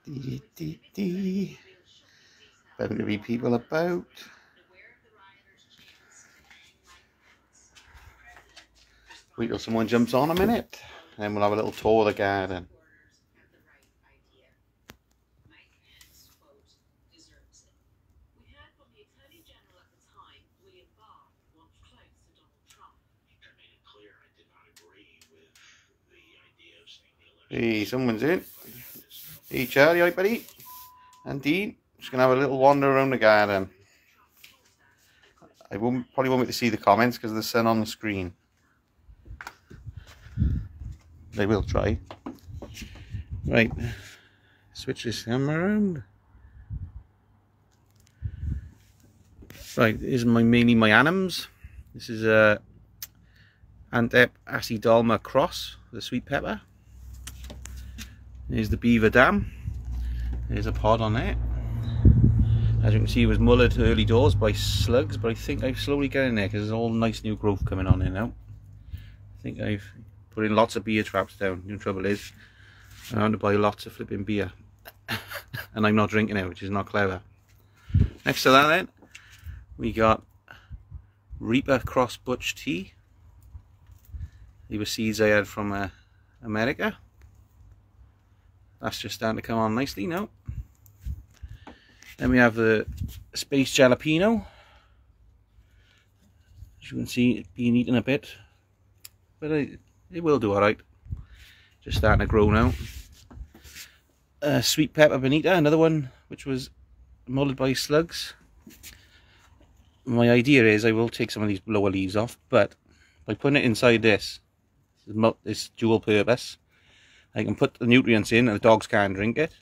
Dee, dee, dee. Better to be people about. Wait till someone jumps on a minute, and we'll have a little tour of the garden. Hey, someone's in. Hey, Charlie, hi, buddy. And Dean, just gonna have a little wander around the garden. I probably won't be able to see the comments because of the sun on the screen. They will try. Right, switch this camera around. Right, here's mainly my anims. This is a Antep Acidalma cross with a sweet pepper. Here's the beaver dam. There's a pod on it. As you can see, it was mullered early doors by slugs, but I think I've slowly getting there because there's all nice new growth coming on there now. I think I've put in lots of beer traps down. The trouble is, I want to buy lots of flipping beer, and I'm not drinking it, which is not clever. Next to that, then, we got Reaper Cross Butch tea. These were seeds I had from America. That's just starting to come on nicely now. Then we have the Space Jalapeno. As you can see, it's been eaten a bit, but it will do alright. Just starting to grow now. Sweet Pepper Bonita, another one which was mullered by slugs. My idea is I will take some of these lower leaves off, but by putting it inside this dual purpose, I can put the nutrients in and the dogs can't drink it.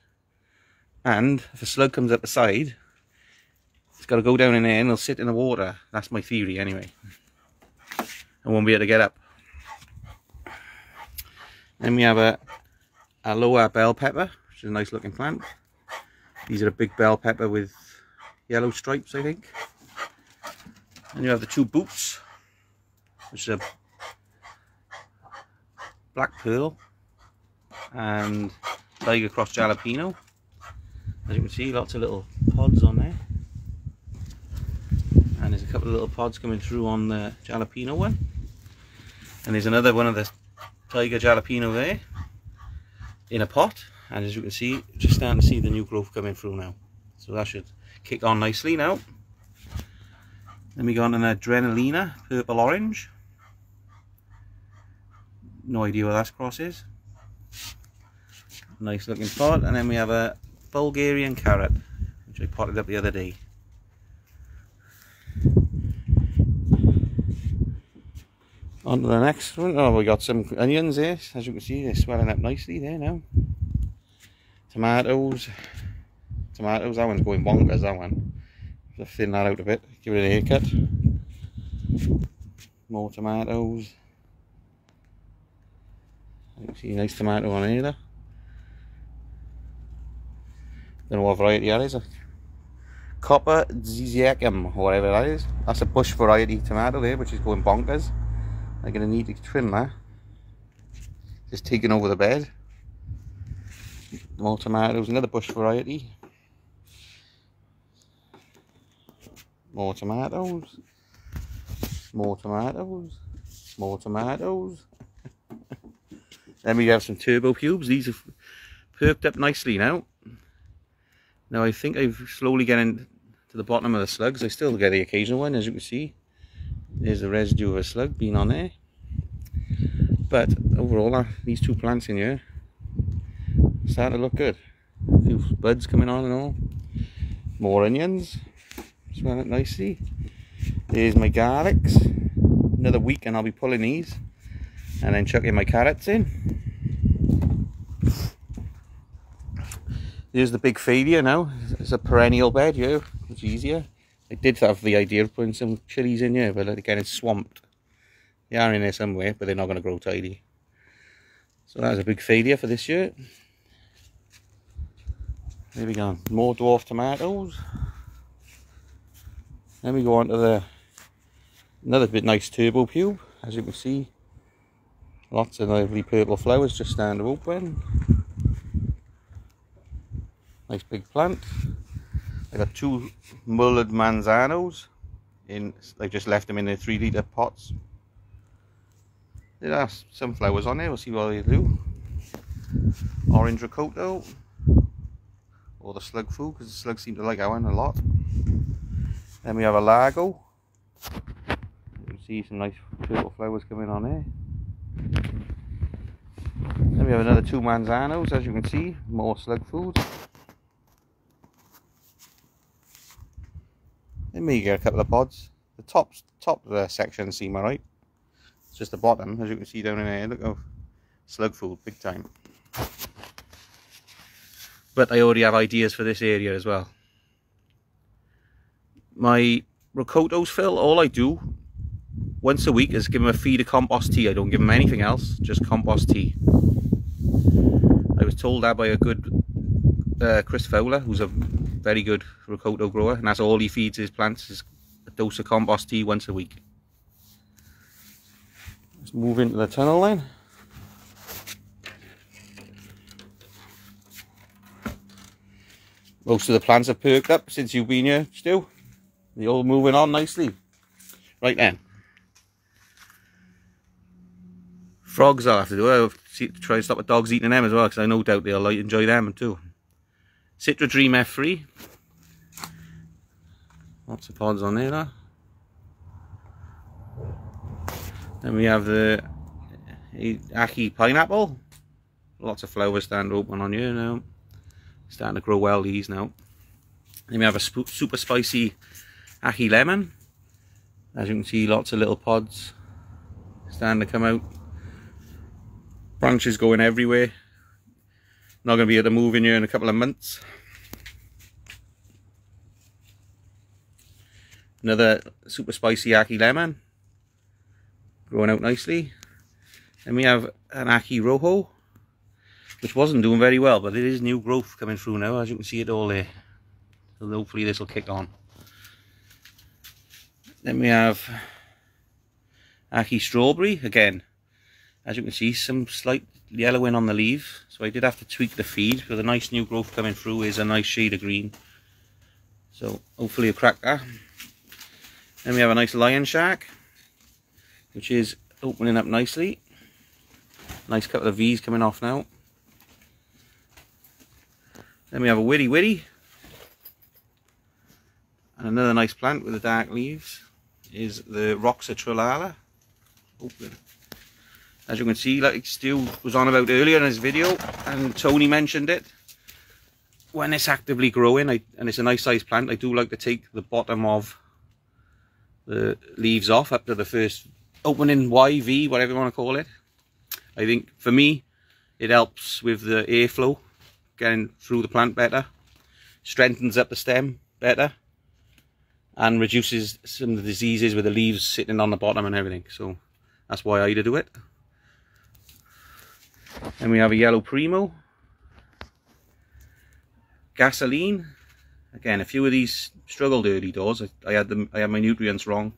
And if a slug comes up the side, it's got to go down in there and it'll sit in the water. That's my theory anyway. I won't be able to get up. Then we have a lower bell pepper, which is a nice looking plant. These are a big bell pepper with yellow stripes, I think. And you have the two boots, which is a black pearl and Tiger Cross Jalapeno. As you can see, lots of little pods on there, and there's a couple of little pods coming through on the jalapeno one, and there's another one of the Tiger Jalapeno there in a pot, and as you can see, just starting to see the new growth coming through now, so that should kick on nicely now. Then we got an Adrenalina purple orange. No idea what that cross is. Nice looking pot. And then we have a Bulgarian Carrot, which I potted up the other day. On to the next one. Oh, we got some onions there. As you can see, they're swelling up nicely there now. Tomatoes. That one's going bonkers, that one. Just thin that out a bit, give it a haircut. More tomatoes. You can see a nice tomato on here. Don't know what variety that is. Copper Ziziakum, or whatever that is. That's a bush variety tomato there, which is going bonkers. I'm going to need to trim that. Just taking over the bed. More tomatoes, another bush variety. More tomatoes. More tomatoes. More tomatoes. Then we have some turbo cubes. These have perked up nicely now. Now I think I've slowly getting to the bottom of the slugs. I still get the occasional one, as you can see. There's the residue of a slug being on there. But overall, these two plants in here start to look good. A few buds coming on and all. More onions. Smell it nicely. There's my garlics. Another week and I'll be pulling these. And then chucking my carrots in. Here's the big failure now. It's a perennial bed here. It's easier. I did have the idea of putting some chilies in here, but again it's swamped. They are in there somewhere, but they're not going to grow tidy. So that was a big failure for this year. There we go. More dwarf tomatoes. Then we go on to another bit nice turbo cube. As you can see, lots of lovely purple flowers just starting to open. Nice big plant. I got 2 mullered manzanos in. I just left them in the 3-litre pots. There are some flowers on there. We'll see what they do. Orange Rocoto, or the slug food, because the slugs seem to like that one a lot. Then we have a Lago. You can see some nice purple flowers coming on there. Then we have another 2 manzanos, as you can see, more slug food. Then we get a couple of pods. The top section seem alright. It's just the bottom, as you can see down in there. Look at slug food, big time. But I already have ideas for this area as well. My Rocotos, Phil, all I do once a week is give them a feed of compost tea. I don't give them anything else, just compost tea. I was told that by a good Chris Fowler, who's a very good Rocoto grower, and that's all he feeds his plants, is a dose of compost tea once a week. Let's move into the tunnel then. Most of the plants have perked up since you've been here, Stu. They're all moving on nicely. Right then. Frogs I'll have to do. I'll try and stop the dogs eating them as well, because I no doubt they'll enjoy them too. Citra Dream F3. Lots of pods on there now. Then we have the Aki Pineapple. Lots of flowers starting to open on here now. Starting to grow well, these now. Then we have a super spicy Aki Lemon. As you can see, lots of little pods starting to come out. Branches going everywhere. Not going to be able to move in here in a couple of months. Another super spicy Aki Lemon. Growing out nicely. Then we have an Aki Rojo, which wasn't doing very well, but it is new growth coming through now, as you can see it all there. So hopefully this will kick on. Then we have Aki Strawberry, again, as you can see, some slight yellowing on the leaves, so I did have to tweak the feed, but the nice new growth coming through is a nice shade of green. So hopefully it'll crack that. Then we have a nice Lion Shark, which is opening up nicely. Nice couple of V's coming off now. Then we have a Widdy Widdy. And another nice plant with the dark leaves is the Roxa Trilala. Open. As you can see, like Stu was on about earlier in his video, and Tony mentioned it, when it's actively growing, and it's a nice sized plant, I do like to take the bottom of the leaves off up to the first opening Y, V, whatever you want to call it. I think for me it helps with the airflow getting through the plant better, strengthens up the stem better, and reduces some of the diseases with the leaves sitting on the bottom and everything. So that's why I do it. Then we have a Yellow Primo, Gasoline. Again, a few of these struggled early doors. I had my nutrients wrong,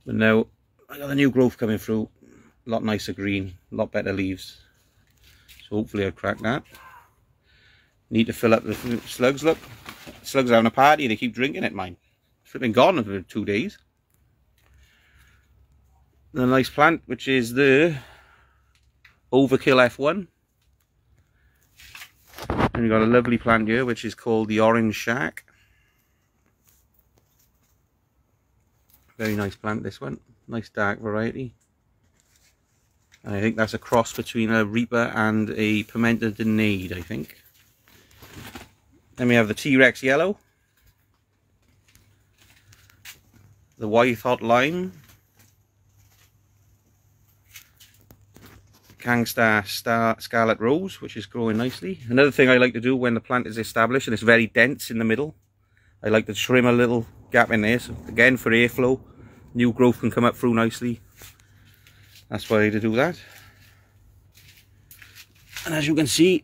but now I got the new growth coming through. A lot nicer green, a lot better leaves. So hopefully I'll crack that. Need to fill up the slugs. Look, slugs are having a party. They keep drinking it. Mine, it's been gone for 2 days. The nice plant, which is the Overkill F1. And you've got a lovely plant here, which is called the Orange Shark. Very nice plant, this one. Nice dark variety. And I think that's a cross between a Reaper and a Pimenta de Nade, I think. Then we have the T-Rex Yellow. The White Hot Lime. Kangsta Scarlet Rose, which is growing nicely. Another thing I like to do when the plant is established and it's very dense in the middle, I like to trim a little gap in there, so again for airflow, new growth can come up through nicely. That's why I like to do that. And as you can see,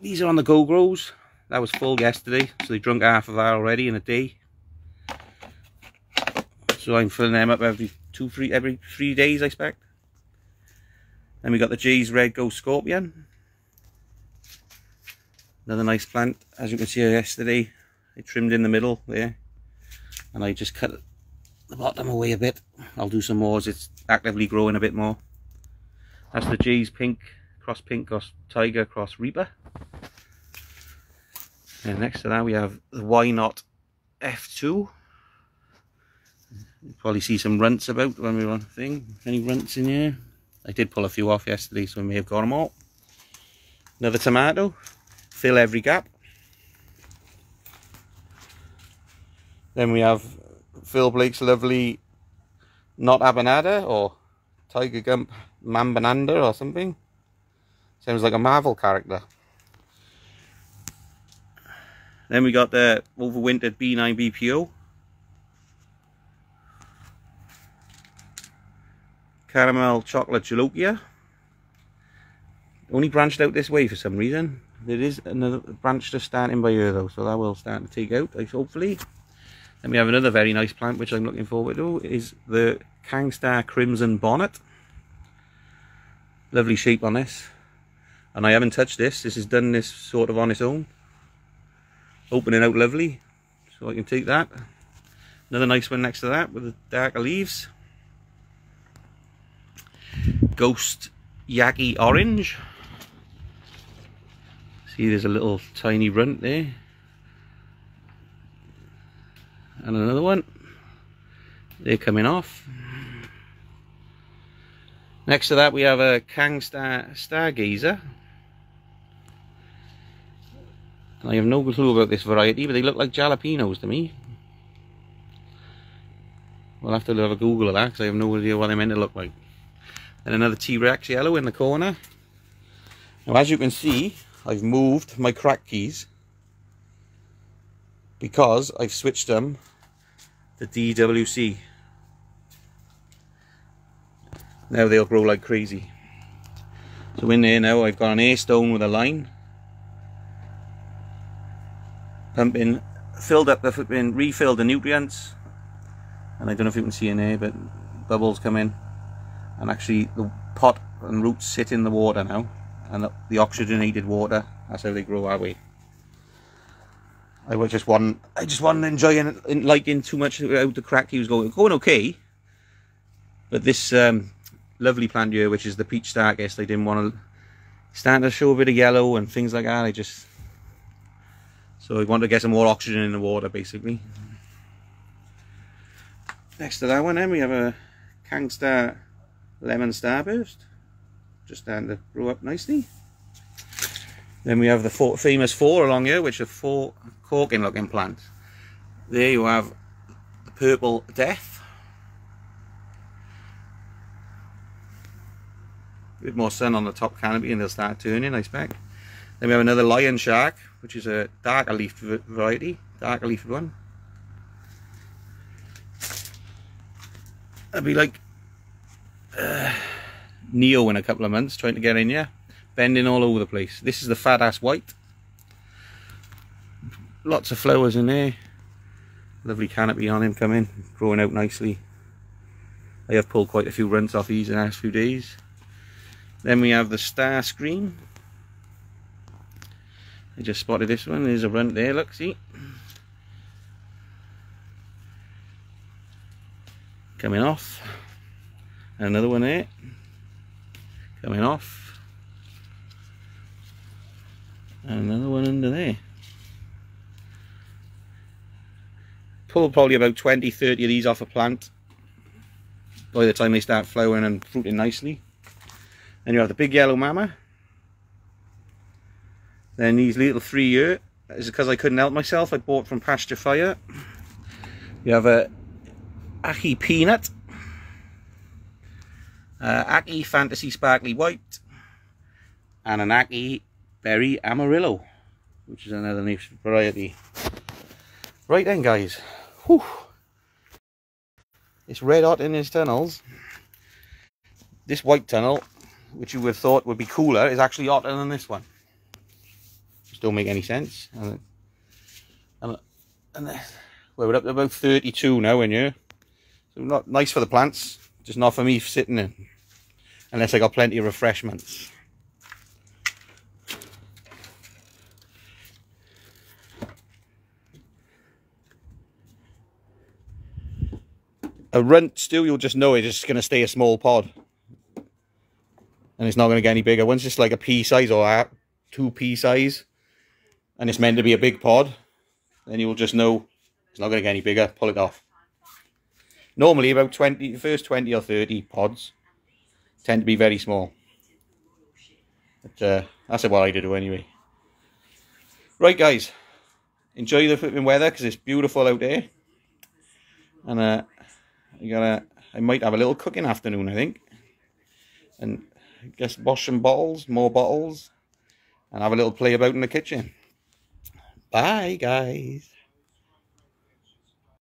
these are on the go grows. That was full yesterday, so they drunk half of that already in a day. So I'm filling them up every 3 days, I expect. Then we got the Jay's Red Ghost Scorpion. Another nice plant. As you can see yesterday, I trimmed in the middle there, and I just cut the bottom away a bit. I'll do some more as it's actively growing a bit more. That's the J's Pink cross Tiger cross Reaper. And next to that we have the Why Not F2. You probably see some runts about when we were on the thing. Any runts in here? I did pull a few off yesterday, so I may have got them all. Another tomato. Fill every gap. Then we have Phil Blake's lovely Not Abanada or Tiger Gump Mambananda or something. Sounds like a Marvel character. Then we got the overwintered B9 BPO. Caramel Chocolate Jalokia. Only branched out this way for some reason. There is another branch just starting by here though, so that will start to take out, hopefully. Then we have another very nice plant which I'm looking forward to, is the Kangsta Crimson Bonnet. Lovely shape on this. And I haven't touched this. This has done this sort of on its own. Opening out lovely. So I can take that. Another nice one next to that with the darker leaves. Ghost Yaki Orange. See, there's a little tiny runt there. And another one. They're coming off. Next to that we have a Kangsta Stargazer. And I have no clue about this variety, but they look like jalapenos to me. We'll have to have a Google of that because I have no idea what they're meant to look like. And another T-Rex yellow in the corner. Now as you can see, I've moved my crack keys because I've switched them to DWC. Now they'll grow like crazy. So in there now I've got an air stone with a line. Pumping, refilled the nutrients. And I don't know if you can see in there, but bubbles come in. And actually the pot and roots sit in the water now. And the oxygenated water, that's how they grow that way. I just wasn't enjoying liking too much out the crack. He was going okay. But this lovely plant here, which is the Peach Stargazer, I didn't want to start to show a bit of yellow and things like that. So I wanted to get some more oxygen in the water, basically. Next to that one then we have a Kangsta Lemon Starburst. Just starting to grow up nicely. Then we have the famous four along here, which are four corking looking plants. There you have the Purple Death. A bit more sun on the top canopy and they'll start turning, I expect. Then we have another Lion Shark, which is a darker leafed variety, darker leafed one. That'd be like Neo in a couple of months, trying to get in here, bending all over the place. This is the Fat Ass White. Lots of flowers in there. Lovely canopy on him coming, growing out nicely. I have pulled quite a few runts off these in the last few days. Then we have the Star Scream. I just spotted this one. There's a runt there, look, see? Coming off. And another one there. Coming off. And another one under there. Pull probably about 20-30 of these off a plant by the time they start flowering and fruiting nicely. Then you have the big yellow mama. Then these little 3 here, this is because I couldn't help myself, I bought from Pasture Fire. You have a Aki Peanut, Aki Fantasy Sparkly White, and an Aki Berry Amarillo, which is another nice variety. Right then guys, whew. It's red hot in these tunnels. This white tunnel, which you would have thought would be cooler, is actually hotter than this one. Just don't make any sense. And we're up to about 32 now in here. So not nice for the plants, just not for me sitting in. Unless I got plenty of refreshments. a runt stew, you'll just know it's just going to stay a small pod. And it's not going to get any bigger. Once it's like a pea size or 2 pea size, and it's meant to be a big pod, then you'll just know it's not going to get any bigger. Pull it off. Normally about 20, the first 20 or 30 pods tend to be very small. But that's what I do anyway. Right guys, enjoy the flipping weather because it's beautiful out there. And I might have a little cooking afternoon, I think. And I guess wash some bottles, more bottles, and have a little play about in the kitchen. Bye guys.